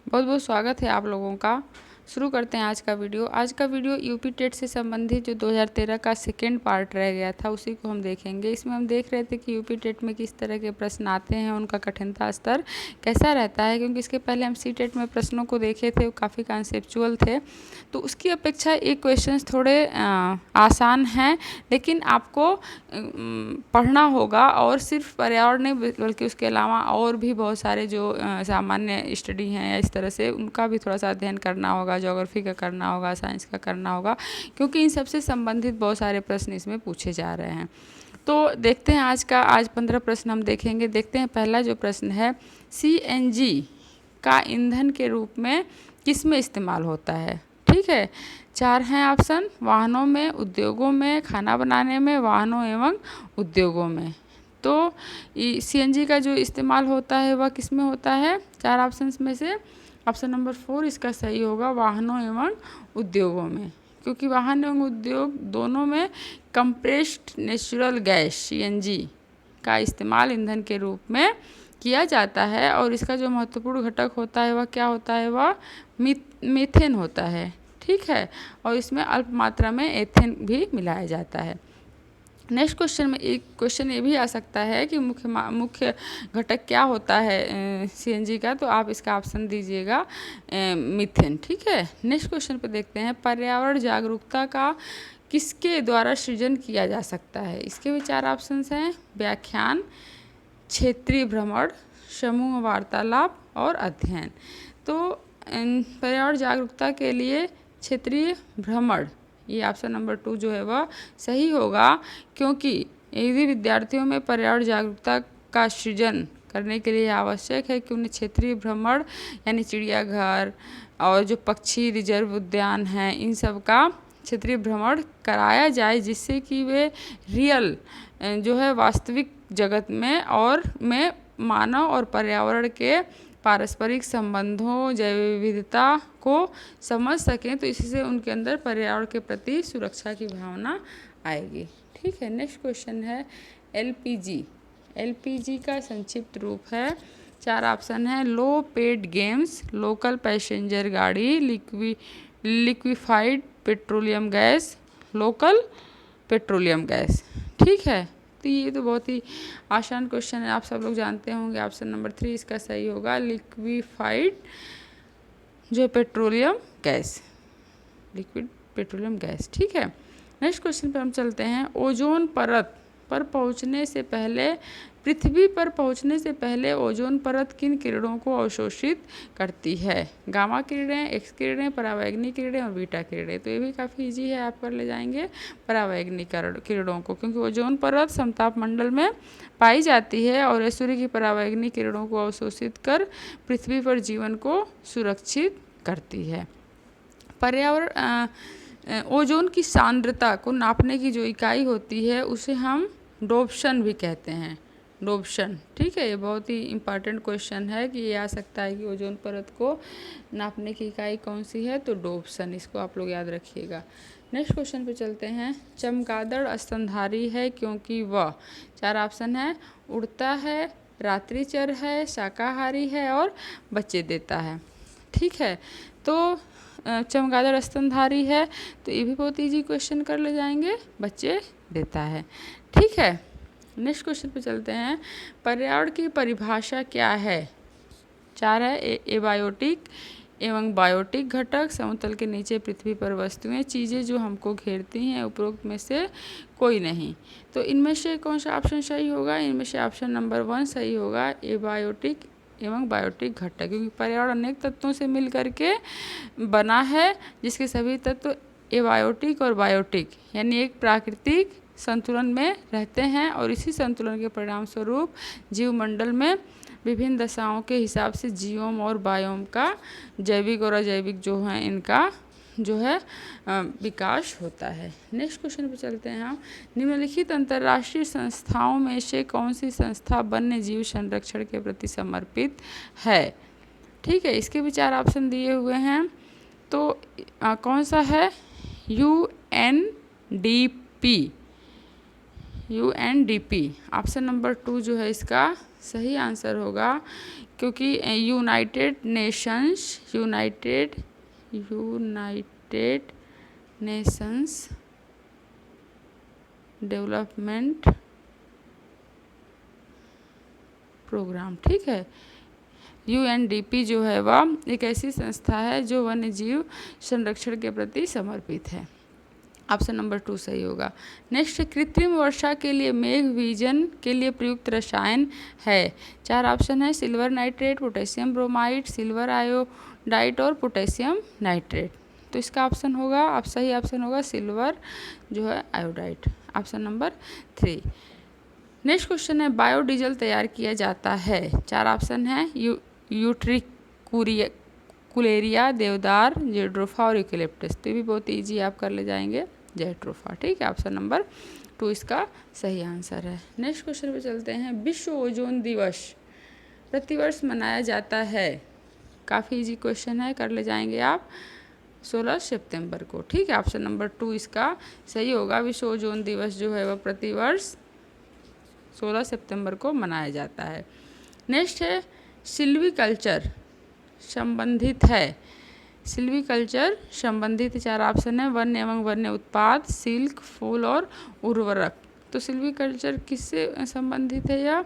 बहुत बहुत स्वागत है आप लोगों का। शुरू करते हैं आज का वीडियो। आज का वीडियो यूपी टेट से संबंधित जो 2013 का सेकेंड पार्ट रह गया था उसी को हम देखेंगे। इसमें हम देख रहे थे कि यूपी टेट में किस तरह के प्रश्न आते हैं, उनका कठिनता स्तर कैसा रहता है, क्योंकि इसके पहले हम सी टेट में प्रश्नों को देखे थे, वो काफ़ी कॉन्सेप्चुअल थे। तो उसकी अपेक्षा ये क्वेश्चंस थोड़े आसान हैं, लेकिन आपको पढ़ना होगा। और सिर्फ पर्यावरण नहीं बल्कि उसके अलावा और भी बहुत सारे जो सामान्य स्टडी हैं या इस तरह से उनका भी थोड़ा सा अध्ययन करना होगा, ज्योग्राफी का करना होगा, साइंस का करना होगा, क्योंकि इन सबसे संबंधित बहुत सारे प्रश्न इसमें पूछे जा रहे हैं। तो देखते हैं आज 15 प्रश्न हम देखेंगे। देखते हैं पहला जो प्रश्न है, CNG का ईंधन के रूप में किस में इस्तेमाल होता है। ठीक है, 4 हैं ऑप्शन। वाहनों में, उद्योगों में, खाना बनाने में, वाहनों एवं उद्योगों में। तो CNG का जो इस्तेमाल होता है वह किस में होता है? 4 ऑप्शंस में से ऑप्शन नंबर 4 इसका सही होगा, वाहनों एवं उद्योगों में। क्योंकि वाहन एवं उद्योग दोनों में कंप्रेस्ड नेचुरल गैस CNG का इस्तेमाल ईंधन के रूप में किया जाता है। और इसका जो महत्वपूर्ण घटक होता है वह क्या होता है? वह मीथेन होता है। ठीक है, और इसमें अल्प मात्रा में एथेन भी मिलाया जाता है। नेक्स्ट क्वेश्चन में एक क्वेश्चन ये भी आ सकता है कि मुख्य घटक क्या होता है CNG का, तो आप इसका ऑप्शन दीजिएगा मीथेन। ठीक है, नेक्स्ट क्वेश्चन पे देखते हैं, पर्यावरण जागरूकता का किसके द्वारा सृजन किया जा सकता है। इसके भी 4 ऑप्शंस हैं, व्याख्यान, क्षेत्रीय भ्रमण, समूह वार्तालाप और अध्ययन। तो पर्यावरण जागरूकता के लिए क्षेत्रीय भ्रमण, ये ऑप्शन नंबर 2 जो है वह सही होगा, क्योंकि यदि विद्यार्थियों में पर्यावरण जागरूकता का सृजन करने के लिए आवश्यक है कि उन्हें क्षेत्रीय भ्रमण यानी चिड़ियाघर और जो पक्षी रिजर्व उद्यान हैं इन सब का क्षेत्रीय भ्रमण कराया जाए, जिससे कि वे रियल जो है वास्तविक जगत में और में मानव और पर्यावरण के पारस्परिक संबंधों, जैव विविधता को समझ सकें। तो इससे उनके अंदर पर्यावरण के प्रति सुरक्षा की भावना आएगी। ठीक है, नेक्स्ट क्वेश्चन है LPG। LPG का संक्षिप्त रूप है, 4 ऑप्शन है, लो पेड गेम्स, लोकल पैसेंजर गाड़ी, liquefied petroleum gas, local petroleum gas. ठीक है, तो ये तो बहुत ही आसान क्वेश्चन है, आप सब लोग जानते होंगे। ऑप्शन नंबर 3 इसका सही होगा, लिक्विफाइड जो petroleum gas, liquid petroleum gas. ठीक है, नेक्स्ट क्वेश्चन पर हम चलते हैं, ओजोन परत पर पहुंचने से पहले, पृथ्वी पर पहुंचने से पहले ओजोन परत किन किरणों को अवशोषित करती है। गामा किरणें, एक्स किरणें, परावैंगनी किरणें और बीटा किरणें। तो ये भी काफ़ी इजी है, आप कर ले जाएंगे परावैंगनी किरणों को, क्योंकि ओजोन परत समताप मंडल में पाई जाती है और सूर्य की परावैंगनी किरणों को अवशोषित कर पृथ्वी पर जीवन को सुरक्षित करती है। पर्यावरण ओजोन की सांद्रता को नापने की जो इकाई होती है उसे हम डोप्शन भी कहते हैं, डोप्शन। ठीक है, ये बहुत ही इम्पॉर्टेंट क्वेश्चन है कि ये आ सकता है कि ओजोन परत को नापने की इकाई कौन सी है, तो डोप्शन, इसको आप लोग याद रखिएगा। नेक्स्ट क्वेश्चन पे चलते हैं, चमगादड़ स्तनधारी है क्योंकि वह, 4 ऑप्शन है, उड़ता है, रात्रिचर है, शाकाहारी है और बच्चे देता है। ठीक है, तो चमगादड़ स्तनधारी है तो ये भी बहुत इजी क्वेश्चन कर ले जाएंगे, बच्चे देता है। ठीक है, नेक्स्ट क्वेश्चन पे चलते हैं, पर्यावरण की परिभाषा क्या है। 4 है, एबायोटिक एवं बायोटिक घटक, समतल के नीचे पृथ्वी पर वस्तुएं, चीज़ें जो हमको घेरती हैं, उपरोक्त में से कोई नहीं। तो इनमें से कौन सा ऑप्शन सही होगा? इनमें से ऑप्शन नंबर 1 सही होगा, एबायोटिक एवं बायोटिक घटक, क्योंकि पर्यावरण अनेक तत्वों से मिल करके बना है, जिसके सभी तत्व एबायोटिक और बायोटिक यानी एक प्राकृतिक संतुलन में रहते हैं और इसी संतुलन के परिणाम स्वरूप जीवमंडल में विभिन्न दशाओं के हिसाब से जीवोम और बायोम का, जैविक और अजैविक जो है इनका जो है विकास होता है। नेक्स्ट क्वेश्चन पे चलते हैं हम, निम्नलिखित अंतर्राष्ट्रीय संस्थाओं में से कौन सी संस्था वन्य जीव संरक्षण के प्रति समर्पित है। ठीक है, इसके भी 4 ऑप्शन दिए हुए हैं, तो कौन सा है? UNDP ऑप्शन नंबर 2 जो है इसका सही आंसर होगा, क्योंकि यूनाइटेड नेशंस डेवलपमेंट प्रोग्राम, ठीक है, UNDP जो है वह एक ऐसी संस्था है जो वन्य जीव संरक्षण के प्रति समर्पित है। ऑप्शन नंबर 2 सही होगा। नेक्स्ट, कृत्रिम वर्षा के लिए मेघ विजन के लिए प्रयुक्त रसायन है। 4 ऑप्शन है, silver nitrate, potassium bromide, silver iodide और पोटेशियम नाइट्रेट। तो इसका ऑप्शन होगा, अब सही ऑप्शन होगा सिल्वर जो है iodide, option number 3। Next question है, बायोडीजल तैयार किया जाता है। 4 ऑप्शन है, यूट्रिकुलेरिया, देवदार, जेट्रोफा और यूकेलिप्टस। तो ये भी बहुत ईजी आप कर ले जाएंगे, जेट्रोफा, ठीक है, ऑप्शन नंबर 2 इसका सही आंसर है। नेक्स्ट क्वेश्चन पे चलते हैं, विश्व ओजोन दिवस प्रतिवर्ष मनाया जाता है। काफ़ी इजी क्वेश्चन है, कर ले जाएंगे आप 16 सितंबर को, ठीक है, ऑप्शन नंबर 2 इसका सही होगा। विश्व ओजोन दिवस जो है वह प्रतिवर्ष 16 सितंबर को मनाया जाता है। नेक्स्ट है, सिल्वीकल्चर संबंधित है। सिल्वीकल्चर संबंधित 4 ऑप्शन है, वन्य एवं वन्य उत्पाद, सिल्क, फूल और उर्वरक। तो सिल्वीकल्चर किससे संबंधित है, या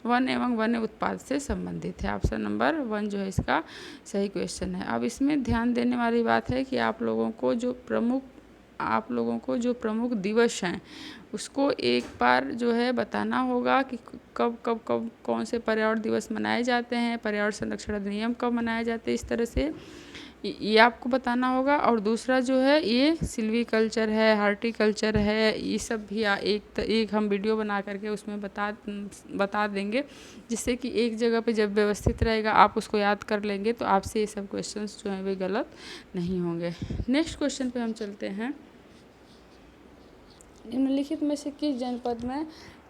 वन एवं वन्य उत्पाद से संबंधित है। ऑप्शन नंबर 1 जो है इसका सही क्वेश्चन है। अब इसमें ध्यान देने वाली बात है कि आप लोगों को जो प्रमुख दिवस हैं उसको एक बार जो है बताना होगा कि कब कौन से पर्यावरण दिवस मनाए जाते हैं, पर्यावरण संरक्षण अधिनियम कब मनाए जाते हैं, इस तरह से ये आपको बताना होगा। और दूसरा जो है ये सिल्वीकल्चर है, हार्टिकल्चर है, ये सब भी एक हम वीडियो बना करके उसमें बता देंगे, जिससे कि एक जगह पे जब व्यवस्थित रहेगा आप उसको याद कर लेंगे तो आपसे ये सब क्वेश्चंस जो हैं वे गलत नहीं होंगे। नेक्स्ट क्वेश्चन पे हम चलते हैं, निम्नलिखित में से किस जनपद में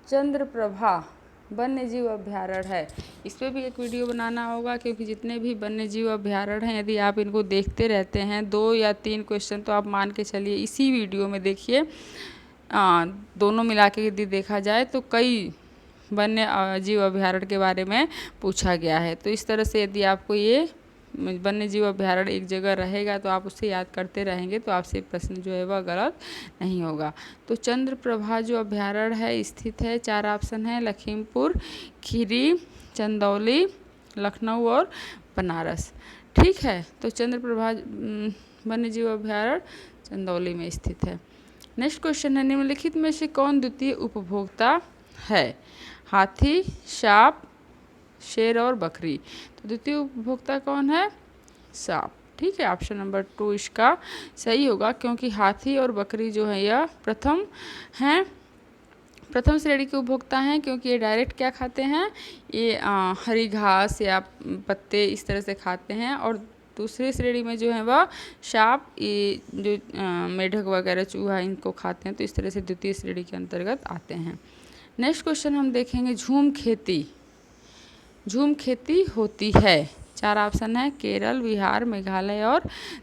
चंद्रप्रभा वन्य जीव अभ्यारण्य है। इस पर भी एक वीडियो बनाना होगा, क्योंकि जितने भी वन्य जीव अभ्यारण्य हैं यदि आप इनको देखते रहते हैं 2 या 3 क्वेश्चन तो आप मान के चलिए इसी वीडियो में देखिए, दोनों मिला के यदि देखा जाए तो कई वन्य जीव अभ्यारण्य के बारे में पूछा गया है। तो इस तरह से यदि आपको ये वन्य जीव अभ्यारण्य एक जगह रहेगा तो आप उससे याद करते रहेंगे तो आपसे प्रश्न जो है वह गलत नहीं होगा। तो चंद्रप्रभा जो अभ्यारण्य है स्थित है, 4 ऑप्शन है, लखीमपुर खीरी, चंदौली, लखनऊ और बनारस, ठीक है। तो चंद्रप्रभा वन्य जीव अभ्यारण्य चंदौली में स्थित है। नेक्स्ट क्वेश्चन है, निम्नलिखित में से कौन द्वितीय उपभोक्ता है। हाथी, सांप, शेर और बकरी। तो द्वितीय उपभोक्ता कौन है, सांप, ठीक है, ऑप्शन नंबर 2 इसका सही होगा, क्योंकि हाथी और बकरी जो है यह प्रथम श्रेणी के उपभोक्ता हैं, क्योंकि ये डायरेक्ट क्या खाते हैं, ये हरी घास या पत्ते इस तरह से खाते हैं। और दूसरी श्रेणी में जो है वह सांप, ये जो मेढक वगैरह चूहा इनको खाते हैं, तो इस तरह से द्वितीय श्रेणी के अंतर्गत आते हैं। नेक्स्ट क्वेश्चन हम देखेंगे, झूम खेती होती है। 4 ऑप्शन है, केरल, बिहार, मेघालय और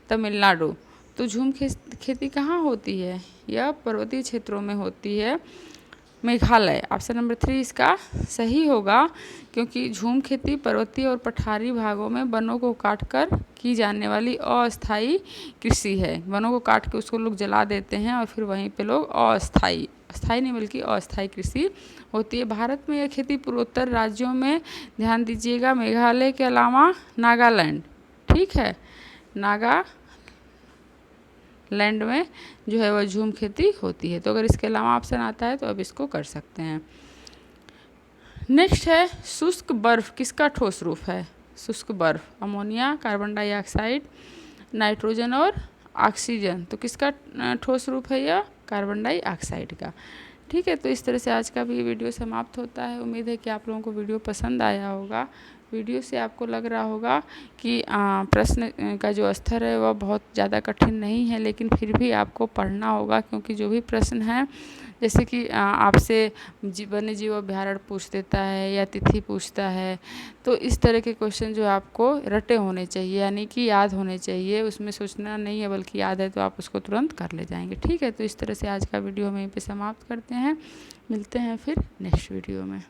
तमिलनाडु। तो झूम खेती कहाँ होती है, यह पर्वतीय क्षेत्रों में होती है, मेघालय, ऑप्शन नंबर 3 इसका सही होगा, क्योंकि झूम खेती पर्वतीय और पठारी भागों में वनों को काटकर की जाने वाली अस्थायी कृषि है। वनों को काट के उसको लोग जला देते हैं और फिर वहीं पे लोग अस्थायी नहीं बल्कि अस्थायी कृषि होती है। भारत में यह खेती पूर्वोत्तर राज्यों में, ध्यान दीजिएगा, मेघालय के अलावा नागालैंड, ठीक है, नागालैंड में जो है वह झूम खेती होती है। तो अगर इसके अलावा ऑप्शन आता है तो अब इसको कर सकते हैं। नेक्स्ट है, शुष्क बर्फ किसका ठोस रूप है। शुष्क बर्फ अमोनिया, कार्बन डाइऑक्साइड, नाइट्रोजन और ऑक्सीजन। तो किसका ठोस रूप है, यह कार्बन डाइऑक्साइड का, ठीक है। तो इस तरह से आज का भी वीडियो समाप्त होता है। उम्मीद है कि आप लोगों को वीडियो पसंद आया होगा। वीडियो से आपको लग रहा होगा कि प्रश्न का जो स्तर है वह बहुत ज़्यादा कठिन नहीं है, लेकिन फिर भी आपको पढ़ना होगा, क्योंकि जो भी प्रश्न है जैसे कि आपसे वन्य जीव अभ्यारण्य पूछ देता है या तिथि पूछता है, तो इस तरह के क्वेश्चन जो आपको रटे होने चाहिए, यानी कि याद होने चाहिए, उसमें सोचना नहीं है बल्कि याद है तो आप उसको तुरंत कर ले जाएंगे, ठीक है। तो इस तरह से आज का वीडियो हम यहीं पे समाप्त करते हैं, मिलते हैं फिर नेक्स्ट वीडियो में।